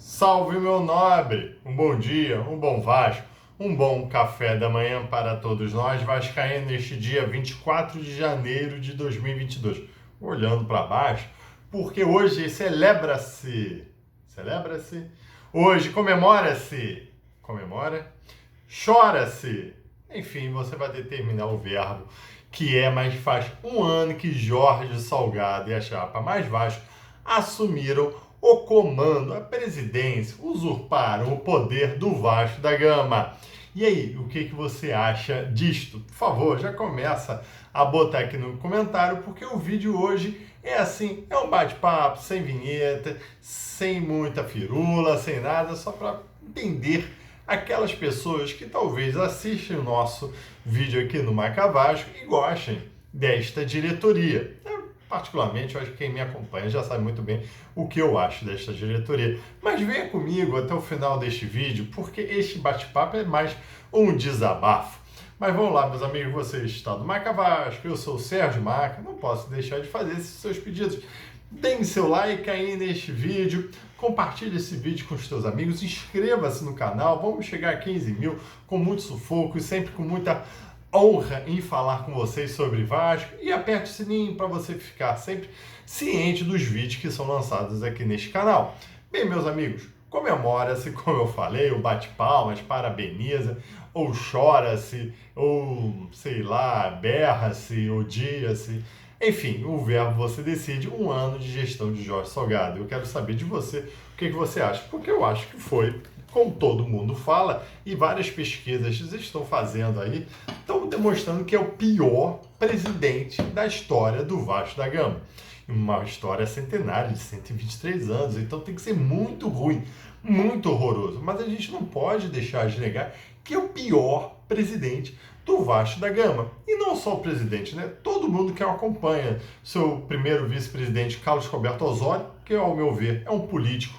Salve, meu nobre! Um bom dia, um bom Vasco, um bom café da manhã para todos nós, vascaínos, neste dia 24 de janeiro de 2022. Olhando para baixo, porque hoje celebra-se, hoje comemora, chora-se. Enfim, você vai determinar o verbo que é, mas faz um ano que Jorge Salgado e a chapa Mais Vasco assumiram o comando, a presidência, usurparam o poder do Vasco da Gama. E aí, o que você acha disto? Por favor, já começa a botar aqui no comentário, porque o vídeo hoje é assim, é um bate-papo, sem vinheta, sem muita firula, sem nada, só para entender aquelas pessoas que talvez assistem o nosso vídeo aqui no Marca Vasco e gostem desta diretoria. Particularmente, eu acho que quem me acompanha já sabe muito bem o que eu acho desta diretoria. Mas venha comigo até o final deste vídeo, porque este bate-papo é mais um desabafo. Mas vamos lá, meus amigos, você está do Marca Vasco, eu sou o Sérgio Marca, não posso deixar de fazer esses seus pedidos. Deem seu like aí neste vídeo, compartilhe esse vídeo com os seus amigos, inscreva-se no canal, vamos chegar a 15 mil com muito sufoco e sempre com muita honra em falar com vocês sobre Vasco, e aperte o sininho para você ficar sempre ciente dos vídeos que são lançados aqui neste canal. Bem, meus amigos, comemora-se, como eu falei, ou bate palmas, parabeniza, ou chora-se, ou sei lá, berra-se, odia-se. Enfim, o verbo você decide, um ano de gestão de Jorge Salgado. Eu quero saber de você o que você acha, porque eu acho que foi, como todo mundo fala, e várias pesquisas estão fazendo aí, estão demonstrando que é o pior presidente da história do Vasco da Gama. Uma história centenária de 123 anos, então tem que ser muito ruim, muito horroroso. Mas a gente não pode deixar de negar que é o pior presidente do Vasco da Gama. E não só o presidente, né? Todo mundo que o acompanha. Seu primeiro vice-presidente, Carlos Roberto Osório, que ao meu ver é um político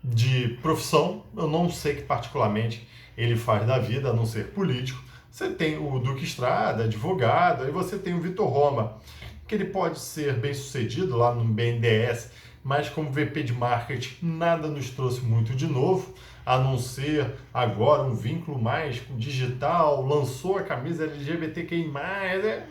de profissão, eu não sei que particularmente ele faz da vida, a não ser político. Você tem o Duque Estrada, advogado, e você tem o Vitor Roma, que ele pode ser bem sucedido lá no BNDES, mas como VP de marketing nada nos trouxe muito de novo, a não ser agora um vínculo mais digital, lançou a camisa LGBTQI+,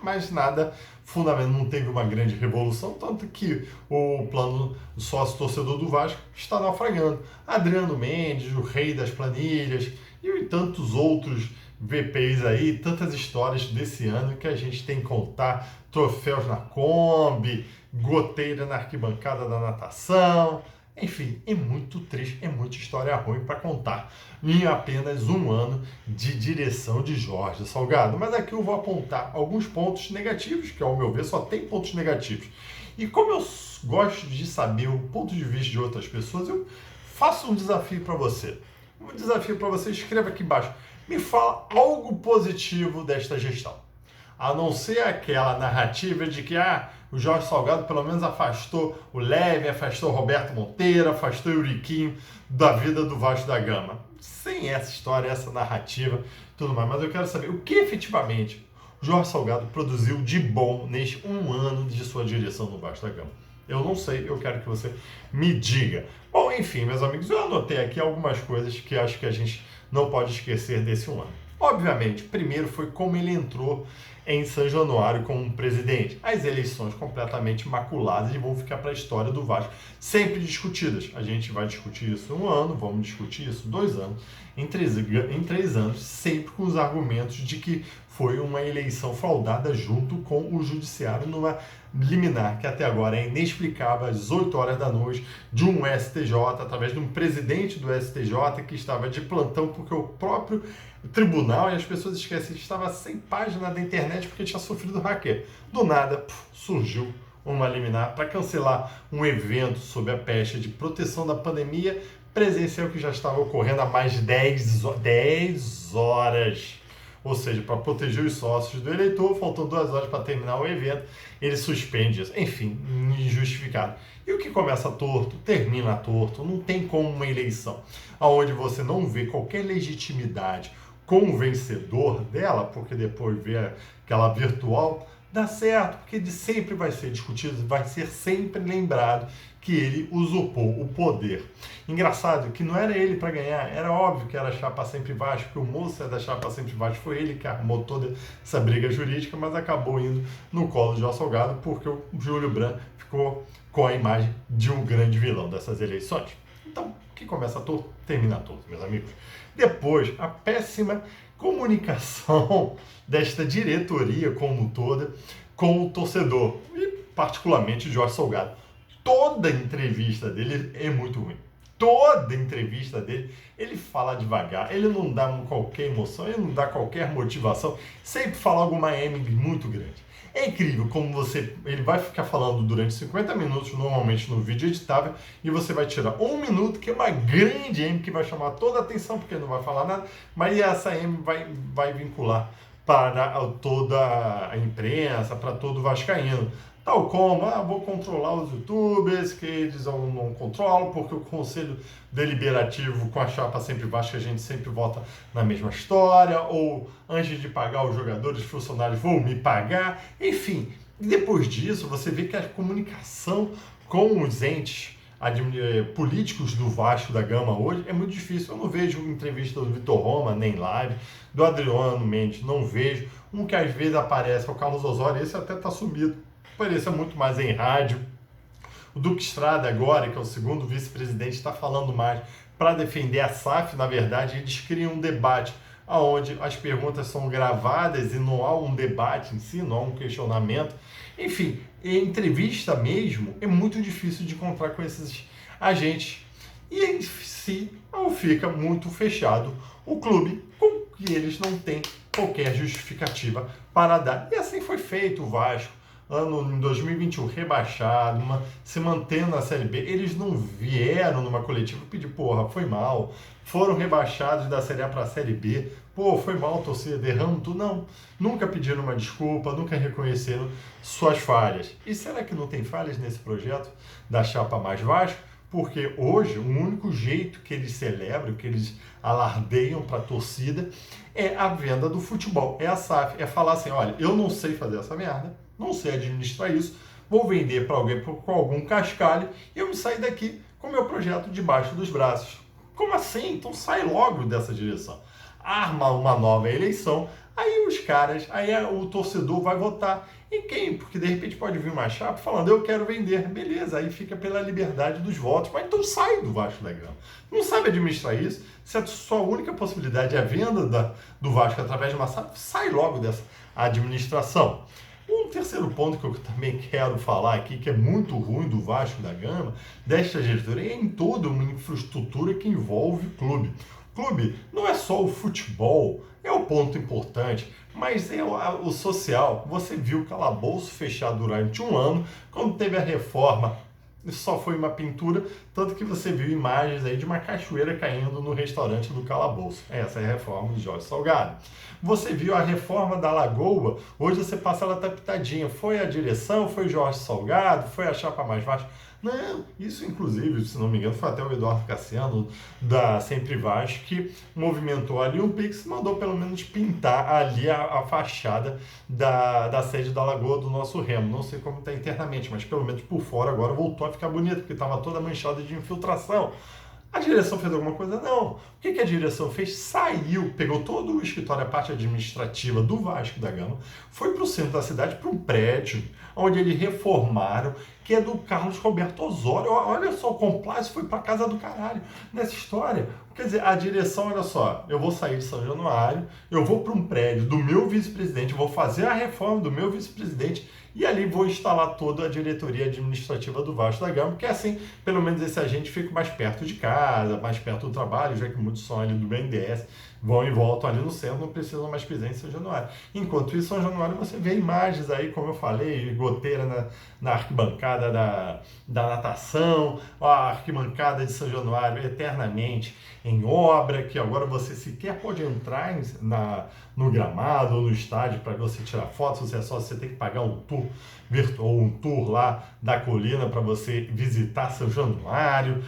mas nada fundamental, não teve uma grande revolução, tanto que o plano sócio-torcedor do Vasco está naufragando. Adriano Mendes, o rei das planilhas, e tantos outros VPs aí, tantas histórias desse ano que a gente tem que contar, troféus na Kombi, goteira na arquibancada da natação. Enfim, é muito triste, é muita história ruim para contar em apenas um ano de direção de Jorge Salgado. Mas aqui eu vou apontar alguns pontos negativos, que ao meu ver só tem pontos negativos. E como eu gosto de saber o ponto de vista de outras pessoas, eu faço um desafio para você. Um desafio para você, escreva aqui embaixo. Me fala algo positivo desta gestão. A não ser aquela narrativa de que o Jorge Salgado pelo menos afastou o Leve, afastou o Roberto Monteiro, afastou o Euriquinho da vida do Vasco da Gama. Sem essa história, essa narrativa, tudo mais. Mas eu quero saber o que efetivamente o Jorge Salgado produziu de bom neste um ano de sua direção no Vasco da Gama. Eu não sei, eu quero que você me diga. Bom, enfim, meus amigos, eu anotei aqui algumas coisas que acho que a gente não pode esquecer desse um ano. Obviamente, primeiro foi como ele entrou em São Januário como presidente. As eleições completamente maculadas e vão ficar para a história do Vasco, sempre discutidas. A gente vai discutir isso um ano, vamos discutir isso 2 anos, em 3 anos, sempre com os argumentos de que foi uma eleição fraudada junto com o judiciário numa liminar que até agora é inexplicável, às 8 horas da noite, de um STJ, através de um presidente do STJ que estava de plantão porque o próprio tribunal, e as pessoas esquecem que estava sem página da internet porque tinha sofrido hacker. Do nada, surgiu uma liminar para cancelar um evento sob a peste de proteção da pandemia presencial que já estava ocorrendo há mais de 10 horas. Ou seja, para proteger os sócios do eleitor, faltam 2 horas para terminar o evento, ele suspende isso. Enfim, injustificado. E o que começa torto, termina torto. Não tem como uma eleição onde você não vê qualquer legitimidade com o vencedor dela, porque depois vê aquela virtual, dá certo, porque de sempre vai ser discutido, vai ser sempre lembrado que ele usurpou o poder. Engraçado que não era ele para ganhar, era óbvio que era a chapa Sempre Vasco, que o moço da chapa Sempre Vasco foi ele que armou toda essa briga jurídica, mas acabou indo no colo de Jorge Salgado porque o Júlio Brandt ficou com a imagem de um grande vilão dessas eleições. Então, que começa torto, termina torto, meus amigos. Depois, a péssima comunicação desta diretoria como toda com o torcedor, e particularmente Jorge Salgado. Toda entrevista dele é muito ruim. Toda entrevista dele, ele fala devagar, ele não dá qualquer emoção, ele não dá qualquer motivação, sempre fala alguma M muito grande. É incrível como ele vai ficar falando durante 50 minutos, normalmente no vídeo editável, e você vai tirar 1 minuto, que é uma grande M que vai chamar toda a atenção, porque não vai falar nada, mas essa M vai vincular para toda a imprensa, para todo vascaíno. Tal como, vou controlar os youtubers, que eles não controlam, porque o Conselho Deliberativo com a chapa Sempre Vasco, a gente sempre vota na mesma história, ou antes de pagar os jogadores, os funcionários vão me pagar, enfim. Depois disso, você vê que a comunicação com os entes políticos do Vasco da Gama hoje é muito difícil. Eu não vejo entrevista do Vitor Roma, nem live, do Adriano Mendes, não vejo. Um que às vezes aparece é o Carlos Osório, esse até está sumido. Aparecia muito mais em rádio. O Duque Estrada agora, que é o segundo vice-presidente, está falando mais para defender a SAF. Na verdade, eles criam um debate onde as perguntas são gravadas e não há um debate em si, não há um questionamento. Enfim, entrevista mesmo é muito difícil de encontrar com esses agentes. E em si, fica muito fechado o clube, com que eles não têm qualquer justificativa para dar. E assim foi feito o Vasco. Em 2021 rebaixado, se mantendo na Série B, eles não vieram numa coletiva pedir, foi mal, foram rebaixados da Série A para a Série B, foi mal, torcida, erramos tudo, não, nunca pediram uma desculpa, nunca reconheceram suas falhas. E será que não tem falhas nesse projeto da Chapa Mais Vasco? Porque hoje, o único jeito que eles celebram, que eles alardeiam para a torcida, é a venda do futebol, é a SAF, é falar assim, olha, eu não sei fazer essa merda, não sei administrar isso, vou vender para alguém com algum cascalho e eu me sair daqui com o meu projeto debaixo dos braços. Como assim? Então sai logo dessa direção. Arma uma nova eleição, aí os caras, o torcedor vai votar em quem? Porque de repente pode vir uma chapa falando, eu quero vender, beleza, aí fica pela liberdade dos votos, mas então sai do Vasco da Gama. Não sabe administrar isso, se a sua única possibilidade é a venda do Vasco através de uma SAF, sai logo dessa administração. Um terceiro ponto que eu também quero falar aqui, que é muito ruim do Vasco da Gama, desta diretoria, é em toda uma infraestrutura que envolve o clube. O clube não é só o futebol, é o ponto importante, mas é o social. Você viu o calabouço fechado durante um ano, quando teve a reforma, só foi uma pintura, tanto que você viu imagens aí de uma cachoeira caindo no restaurante do calabouço. Essa é a reforma de Jorge Salgado. Você viu a reforma da Lagoa, hoje você passa ela tá pitadinha. Foi a direção, foi Jorge Salgado, foi a chapa mais baixa. Não, isso inclusive, se não me engano, foi até o Eduardo Cassiano da Sempre Vasco que movimentou ali um Pix, mandou pelo menos pintar ali a fachada da sede da Lagoa do nosso Remo. Não sei como está internamente, mas pelo menos por fora agora voltou a ficar bonito, porque estava toda manchada de infiltração. A direção fez alguma coisa? Não. O que a direção fez? Saiu, pegou todo o escritório, a parte administrativa do Vasco da Gama, foi para o centro da cidade, para um prédio, onde eles reformaram, que é do Carlos Roberto Osório. Olha só, o complacto foi para casa do caralho nessa história. Quer dizer, a direção, olha só, eu vou sair de São Januário, eu vou para um prédio do meu vice-presidente, vou fazer a reforma do meu vice-presidente e ali vou instalar toda a diretoria administrativa do Vasco da Gama, porque assim, pelo menos esse agente fica mais perto de casa, mais perto do trabalho, já que muitos são ali do BNDES, vão e voltam ali no centro, não precisam mais pisar em São Januário. Enquanto isso, São Januário, você vê imagens aí, como eu falei, goteira na arquibancada da natação, a arquibancada de São Januário eternamente em obra, que agora você sequer pode entrar no gramado ou no estádio para você tirar fotos, você tem que pagar um tour virtual, um tour lá da colina para você visitar São Januário.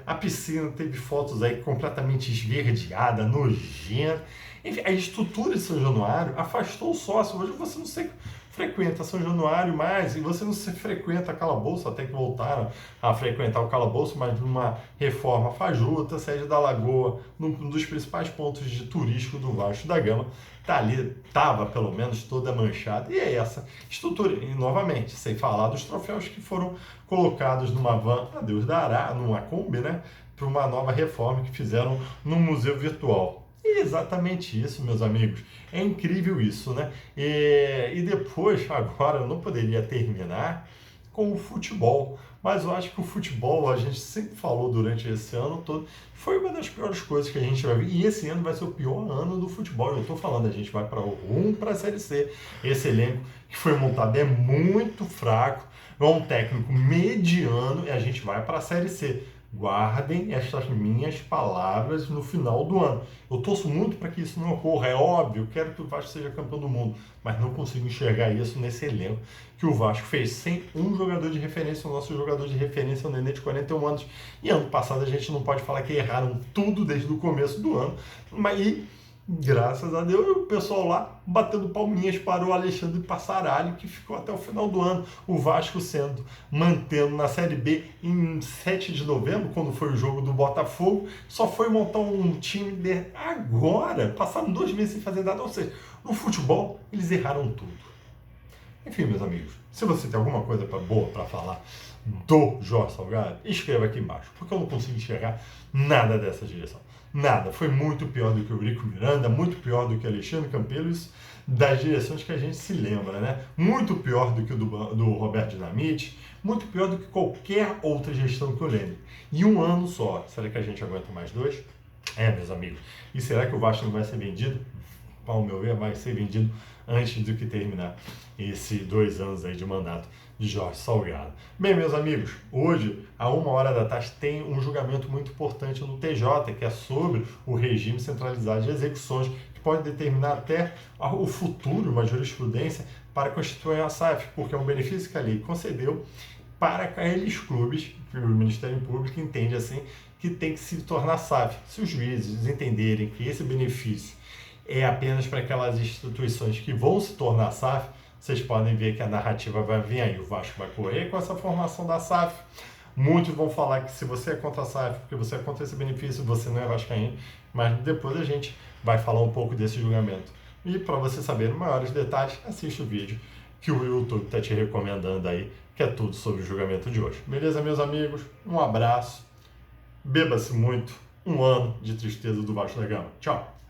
A piscina teve fotos aí completamente esverdeada, nojenta. Enfim, a estrutura de São Januário afastou o sócio. Hoje você não sei frequenta São Januário mais, e você não se frequenta Calabouço, até que voltaram a frequentar o Calabouço, mas numa reforma fajuta, Sede da Lagoa, um dos principais pontos de turístico do Vasco da Gama, tá ali, tava pelo menos toda manchada, e é essa estrutura, e novamente, sem falar dos troféus que foram colocados numa van, a Deus dará, numa Kombi, né, para uma nova reforma que fizeram no museu virtual. E exatamente isso, meus amigos. É incrível isso, né? E depois, agora, eu não poderia terminar com o futebol. Mas eu acho que o futebol, a gente sempre falou durante esse ano todo, foi uma das piores coisas que a gente vai ver. E esse ano vai ser o pior ano do futebol. Eu estou falando, a gente vai para o rumo para a Série C. Esse elenco que foi montado é muito fraco, é um técnico mediano e a gente vai para a Série C. Guardem estas minhas palavras no final do ano. Eu torço muito para que isso não ocorra. É óbvio, eu quero que o Vasco seja campeão do mundo, mas não consigo enxergar isso nesse elenco que o Vasco fez sem um jogador de referência. O nosso jogador de referência é o Nenê de 41 anos. E ano passado a gente não pode falar que erraram tudo desde o começo do ano, mas graças a Deus, o pessoal lá batendo palminhas para o Alexandre Passaralho, que ficou até o final do ano. O Vasco mantendo na Série B em 7 de novembro, quando foi o jogo do Botafogo, só foi montar um time agora, passaram 2 meses sem fazer nada. Ou seja, no futebol, eles erraram tudo. Enfim, meus amigos, se você tem alguma coisa boa para falar do Jorge Salgado, escreva aqui embaixo, porque eu não consigo enxergar nada dessa direção. Nada. Foi muito pior do que o Rico Miranda, muito pior do que Alexandre Campelo, das direções que a gente se lembra, né? Muito pior do que o do Roberto Dinamite, muito pior do que qualquer outra gestão que eu lembre. E um ano só. Será que a gente aguenta mais 2? Meus amigos. E será que o Vasco não vai ser vendido? Ao meu ver, vai ser vendido antes do que terminar esses 2 anos aí de mandato de Jorge Salgado. Bem, meus amigos, hoje, à 13h, tem um julgamento muito importante no TJ, que é sobre o regime centralizado de execuções, que pode determinar até o futuro, uma jurisprudência, para constituir a SAF, porque é um benefício que a lei concedeu para aqueles clubes, que o Ministério Público entende assim, que tem que se tornar SAF. Se os juízes entenderem que esse benefício é apenas para aquelas instituições que vão se tornar SAF, vocês podem ver que a narrativa vai vir aí. O Vasco vai correr com essa formação da SAF. Muitos vão falar que se você é contra a SAF, porque você é contra esse benefício, você não é vascaíno. Mas depois a gente vai falar um pouco desse julgamento. E para você saber maiores detalhes, assista o vídeo que o YouTube está te recomendando aí, que é tudo sobre o julgamento de hoje. Beleza, meus amigos? Um abraço. Beba-se muito. Um ano de tristeza do Vasco da Gama. Tchau.